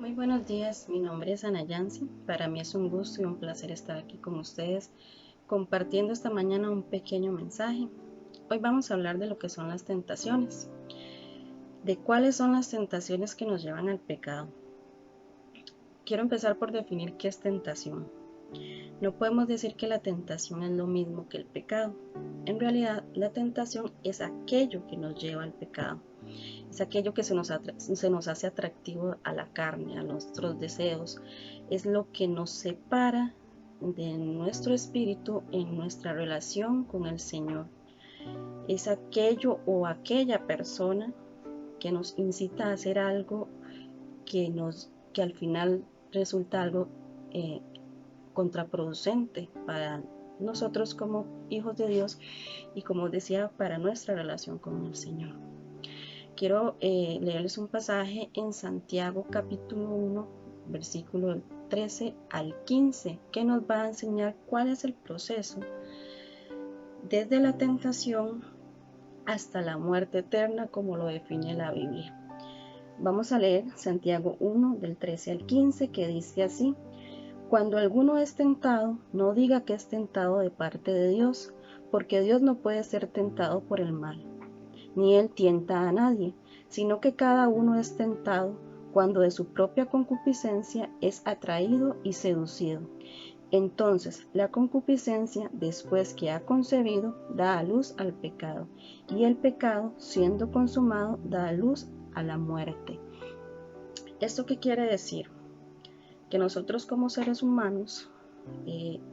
Muy buenos días, mi nombre es Ana Yancy. Para mí es un gusto y un placer estar aquí con ustedes compartiendo esta mañana un pequeño mensaje. Hoy vamos a hablar de lo que son las tentaciones, de cuáles son las tentaciones que nos llevan al pecado. Quiero empezar por definir qué es tentación. No podemos decir que la tentación es lo mismo que el pecado. En realidad, la tentación es aquello que nos lleva al pecado. Es aquello que se nos hace atractivo a la carne, a nuestros deseos. Es lo que nos separa de nuestro espíritu en nuestra relación con el Señor. Es aquello o aquella persona que nos incita a hacer algo que al final resulta algo contraproducente para nosotros como hijos de Dios y, como decía, para nuestra relación con el Señor. Quiero leerles un pasaje en Santiago capítulo 1, versículo 13 al 15, que nos va a enseñar cuál es el proceso desde la tentación hasta la muerte eterna, como lo define la Biblia. Vamos a leer Santiago 1, del 13 al 15, que dice así: Cuando alguno es tentado, no diga que es tentado de parte de Dios, porque Dios no puede ser tentado por el mal, ni él tienta a nadie, sino que cada uno es tentado cuando de su propia concupiscencia es atraído y seducido. Entonces la concupiscencia, después que ha concebido, da a luz al pecado, y el pecado, siendo consumado, da a luz a la muerte. ¿Esto qué quiere decir? Que nosotros como seres humanos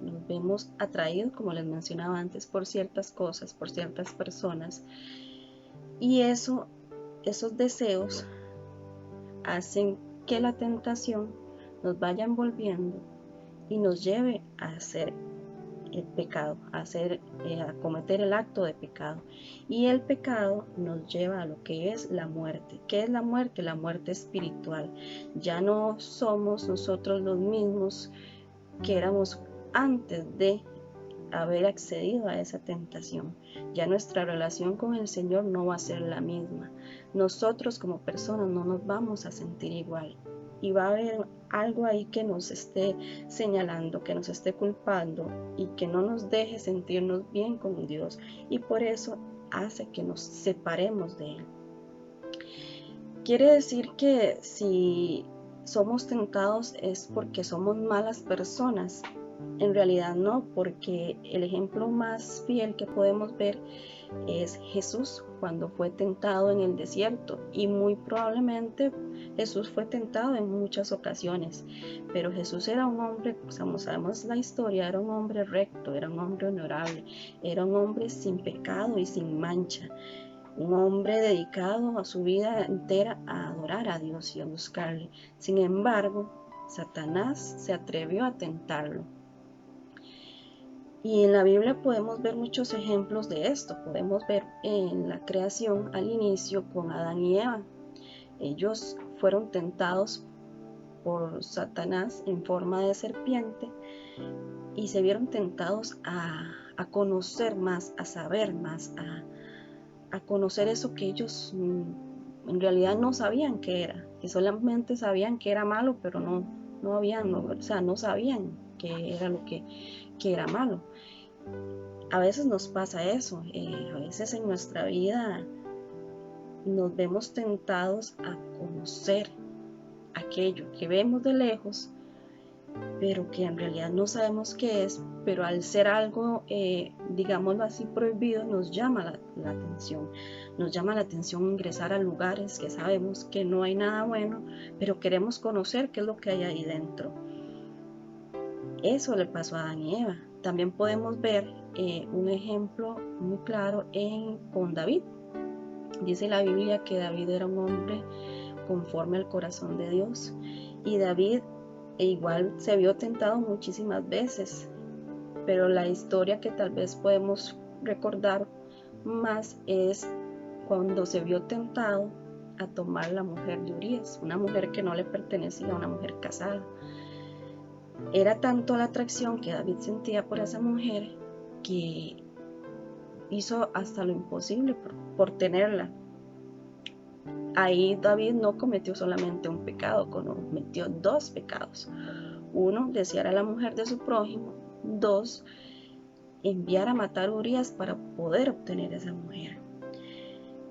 nos vemos atraídos, como les mencionaba antes, por ciertas cosas, por ciertas personas, y esos deseos hacen que la tentación nos vaya envolviendo y nos lleve a hacer el pecado, a cometer el acto de pecado. Y el pecado nos lleva a lo que es la muerte. ¿Qué es la muerte? La muerte espiritual. Ya no somos nosotros los mismos que éramos antes de haber accedido a esa tentación. Ya nuestra relación con el Señor no va a ser la misma. Nosotros como personas no nos vamos a sentir igual. Y va a haber algo ahí que nos esté señalando, que nos esté culpando y que no nos deje sentirnos bien con Dios. Y por eso hace que nos separemos de Él. Quiere decir que si somos tentados es porque somos malas personas. En realidad no, porque el ejemplo más fiel que podemos ver es Jesús cuando fue tentado en el desierto, y muy probablemente Jesús fue tentado en muchas ocasiones, pero Jesús era un hombre, como sabemos la historia, era un hombre recto, era un hombre honorable, era un hombre sin pecado y sin mancha, un hombre dedicado a su vida entera a adorar a Dios y a buscarle. Sin embargo, Satanás se atrevió a tentarlo. Y en la Biblia podemos ver muchos ejemplos de esto. Podemos ver en la creación al inicio con Adán y Eva. Ellos fueron tentados por Satanás en forma de serpiente y se vieron tentados a conocer más, a saber más, a conocer eso que ellos en realidad no sabían que era, que solamente sabían que era malo, pero no sabían que era lo que era malo. A veces nos pasa eso, a veces en nuestra vida nos vemos tentados a conocer aquello que vemos de lejos, pero que en realidad no sabemos qué es, pero al ser algo, digámoslo así, prohibido, nos llama la atención. Nos llama la atención ingresar a lugares que sabemos que no hay nada bueno, pero queremos conocer qué es lo que hay ahí dentro. Eso le pasó a Adán y Eva. También podemos ver un ejemplo muy claro con David. Dice la Biblia que David era un hombre conforme al corazón de Dios, y David igual se vio tentado muchísimas veces, pero la historia que tal vez podemos recordar más es cuando se vio tentado a tomar la mujer de Urías, una mujer que no le pertenecía, una mujer casada. Era tanto la atracción que David sentía por esa mujer que hizo hasta lo imposible por tenerla. ahí David no cometió solamente un pecado, cometió dos pecados. Uno, desear a la mujer de su prójimo. Dos, enviar a matar a Urías para poder obtener esa mujer.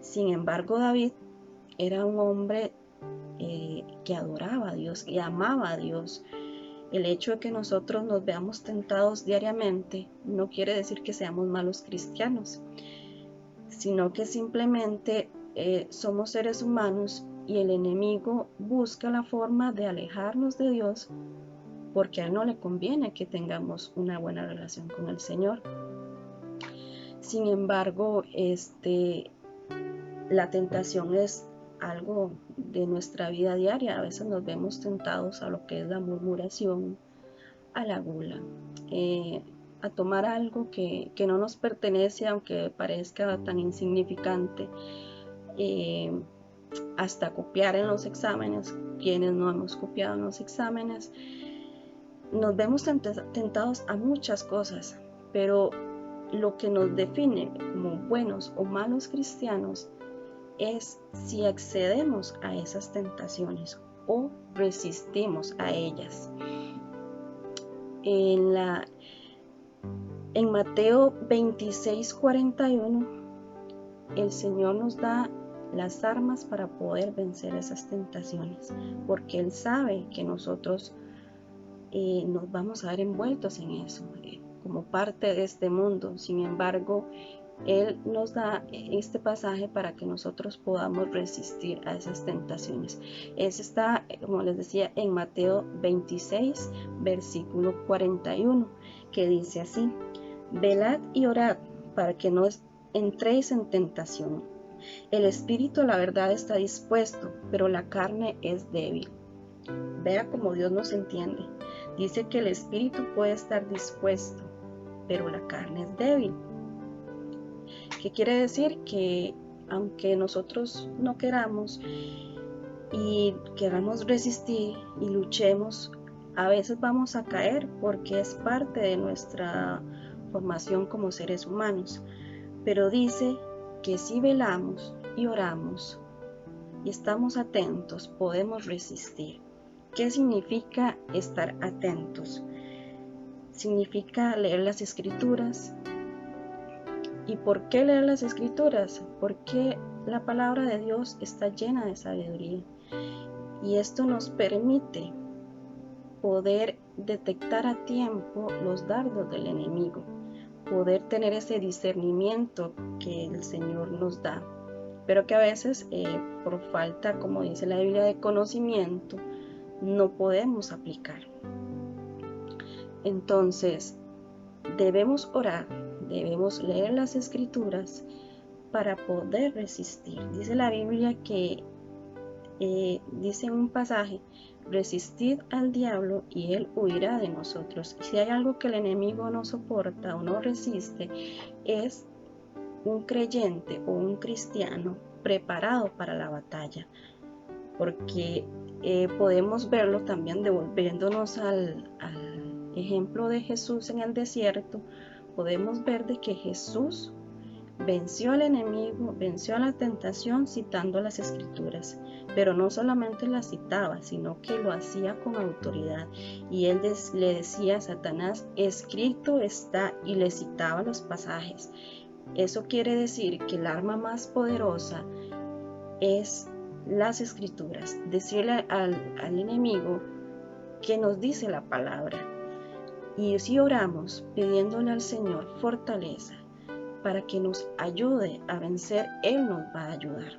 Sin embargo, David era un hombre que adoraba a Dios y amaba a Dios. El hecho de que nosotros nos veamos tentados diariamente no quiere decir que seamos malos cristianos, sino que simplemente somos seres humanos y el enemigo busca la forma de alejarnos de Dios porque a él no le conviene que tengamos una buena relación con el Señor. Sin embargo, la tentación es algo de nuestra vida diaria. A veces nos vemos tentados a lo que es la murmuración, a la gula, a tomar algo que no nos pertenece, aunque parezca tan insignificante, hasta copiar en los exámenes. Quienes no hemos copiado en los exámenes, nos vemos tentados a muchas cosas, pero lo que nos define como buenos o malos cristianos es si accedemos a esas tentaciones o resistimos a ellas. En Mateo 26:41, el Señor nos da las armas para poder vencer esas tentaciones, porque Él sabe que nosotros nos vamos a ver envueltos en eso, como parte de este mundo. Sin embargo, Él nos da este pasaje para que nosotros podamos resistir a esas tentaciones. Ese está, como les decía, en Mateo 26, versículo 41, que dice así: velad y orad para que no entréis en tentación. El espíritu, la verdad, está dispuesto, pero la carne es débil. Vea cómo Dios nos entiende. Dice que el espíritu puede estar dispuesto, pero la carne es débil. ¿Qué quiere decir? Que aunque nosotros no queramos y queramos resistir y luchemos, a veces vamos a caer porque es parte de nuestra formación como seres humanos. Pero dice que si velamos y oramos y estamos atentos, podemos resistir. ¿Qué significa estar atentos? Significa leer las Escrituras. ¿Y por qué leer las Escrituras? Porque la palabra de Dios está llena de sabiduría. Y esto nos permite poder detectar a tiempo los dardos del enemigo, poder tener ese discernimiento que el Señor nos da, pero que a veces por falta, como dice la Biblia, de conocimiento, no podemos aplicar. Entonces, debemos orar, debemos leer las Escrituras para poder resistir. Dice la Biblia que, dice en un pasaje, resistid al diablo y él huirá de nosotros. Si hay algo que el enemigo no soporta o no resiste, es un creyente o un cristiano preparado para la batalla, porque podemos verlo también devolviéndonos al ejemplo de Jesús en el desierto. Podemos ver de que Jesús venció al enemigo, venció a la tentación citando las Escrituras, pero no solamente las citaba, sino que lo hacía con autoridad, y él le decía a Satanás: escrito está, y le citaba los pasajes. Eso quiere decir que el arma más poderosa es las Escrituras, decirle al enemigo que nos dice la palabra. Y si oramos pidiéndole al Señor fortaleza para que nos ayude a vencer, Él nos va a ayudar.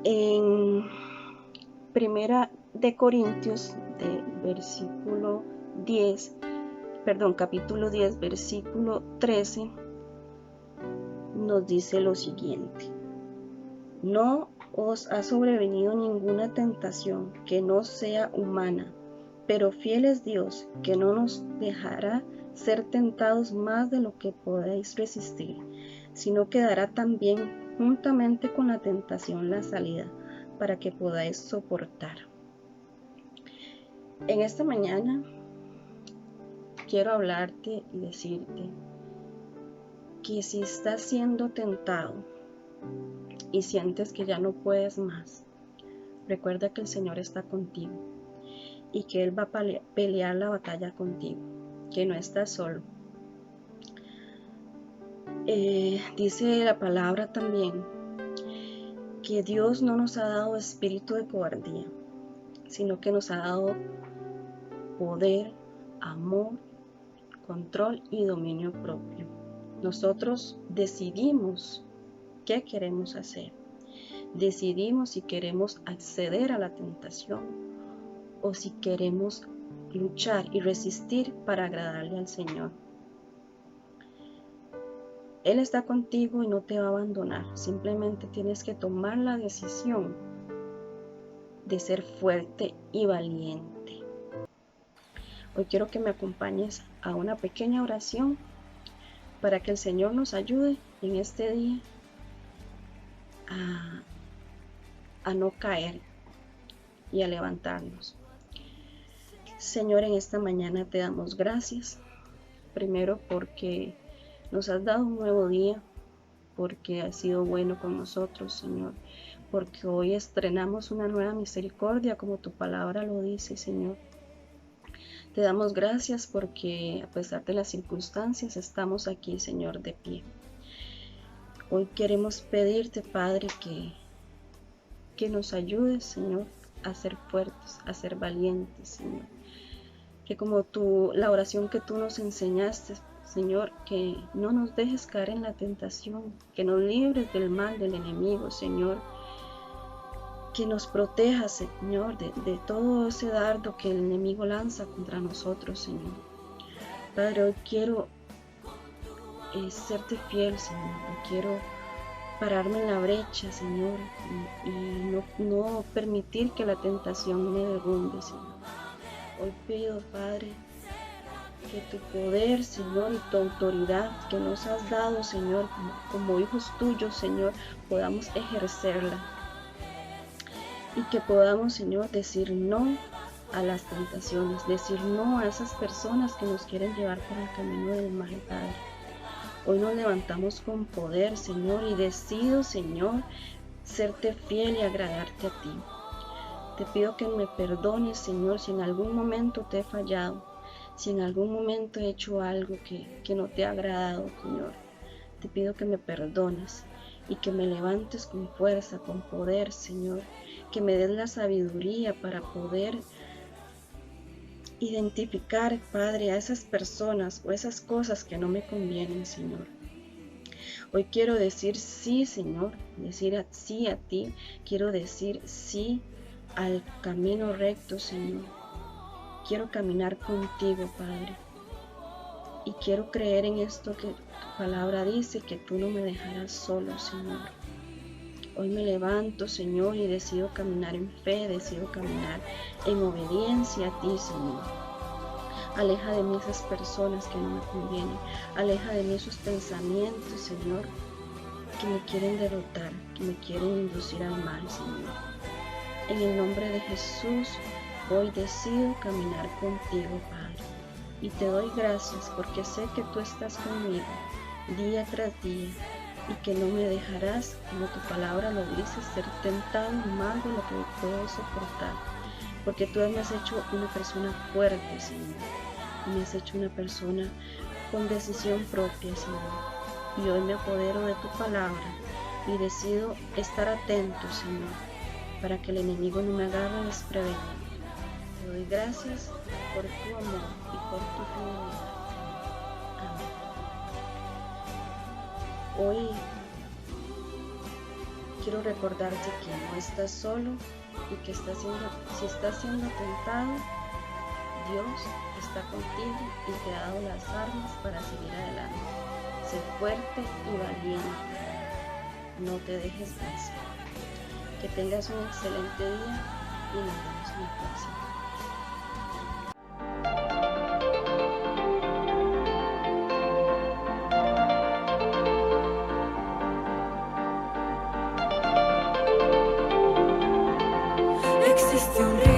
En Primera de Corintios, capítulo 10, versículo 13, nos dice lo siguiente: no os ha sobrevenido ninguna tentación que no sea humana, pero fiel es Dios, que no nos dejará ser tentados más de lo que podáis resistir, sino que dará también juntamente con la tentación la salida, para que podáis soportar. En esta mañana quiero hablarte y decirte que si estás siendo tentado, y sientes que ya no puedes más, recuerda que el Señor está contigo y que Él va a pelear la batalla contigo, que no estás solo. Dice la palabra también que Dios no nos ha dado espíritu de cobardía, sino que nos ha dado poder, amor, control y dominio propio. Nosotros decidimos qué queremos hacer. Decidimos si queremos acceder a la tentación o si queremos luchar y resistir para agradarle al Señor. Él está contigo y no te va a abandonar. Simplemente tienes que tomar la decisión de ser fuerte y valiente. Hoy quiero que me acompañes a una pequeña oración para que el Señor nos ayude en este día a no caer y a levantarnos. Señor, en esta mañana te damos gracias. Primero porque nos has dado un nuevo día, porque has sido bueno con nosotros, Señor. Porque hoy estrenamos una nueva misericordia, como tu palabra lo dice, Señor. Te damos gracias porque a pesar de las circunstancias estamos aquí, Señor, de pie. Hoy queremos pedirte, Padre, que nos ayudes, Señor, a ser fuertes, a ser valientes, Señor. Que como la oración que tú nos enseñaste, Señor, que no nos dejes caer en la tentación, que nos libres del mal del enemigo, Señor. Que nos proteja, Señor, de todo ese dardo que el enemigo lanza contra nosotros, Señor. Padre, hoy quiero serte fiel, Señor. Hoy quiero pararme en la brecha, Señor, y no permitir que la tentación me derrumbe, Señor. Hoy pido, Padre, que tu poder, Señor, y tu autoridad que nos has dado, Señor, como hijos tuyos, Señor, podamos ejercerla. Y que podamos, Señor, decir no a las tentaciones, decir no a esas personas que nos quieren llevar por el camino del mal, Padre. Hoy nos levantamos con poder, Señor, y decido, Señor, serte fiel y agradarte a ti. Te pido que me perdones, Señor, si en algún momento te he fallado, si en algún momento he hecho algo que no te ha agradado, Señor. Te pido que me perdones y que me levantes con fuerza, con poder, Señor. Que me des la sabiduría para poder identificar, Padre, a esas personas o esas cosas que no me convienen, Señor. Hoy quiero decir sí, Señor, decir sí a ti. Quiero decir sí al camino recto, Señor. Quiero caminar contigo, Padre. Y quiero creer en esto que tu palabra dice, que tú no me dejarás solo, Señor. Hoy me levanto, Señor, y decido caminar en fe, decido caminar en obediencia a ti, Señor. Aleja de mí esas personas que no me convienen. Aleja de mí esos pensamientos, Señor, que me quieren derrotar, que me quieren inducir al mal, Señor. En el nombre de Jesús, hoy decido caminar contigo, Padre. Y te doy gracias porque sé que tú estás conmigo día tras día. Y que no me dejarás, como tu palabra lo dice, ser tentado más de lo que puedo soportar. Porque tú me has hecho una persona fuerte, Señor. Me has hecho una persona con decisión propia, Señor. Y hoy me apodero de tu palabra y decido estar atento, Señor, para que el enemigo no me agarre desprevenido. Te doy gracias por tu amor y por tu fidelidad. Hoy quiero recordarte que no estás solo y que si estás siendo tentado, Dios está contigo y te ha dado las armas para seguir adelante. Sé fuerte y valiente. No te dejes vencer. Que tengas un excelente día y nos vemos en la próxima. Existe un río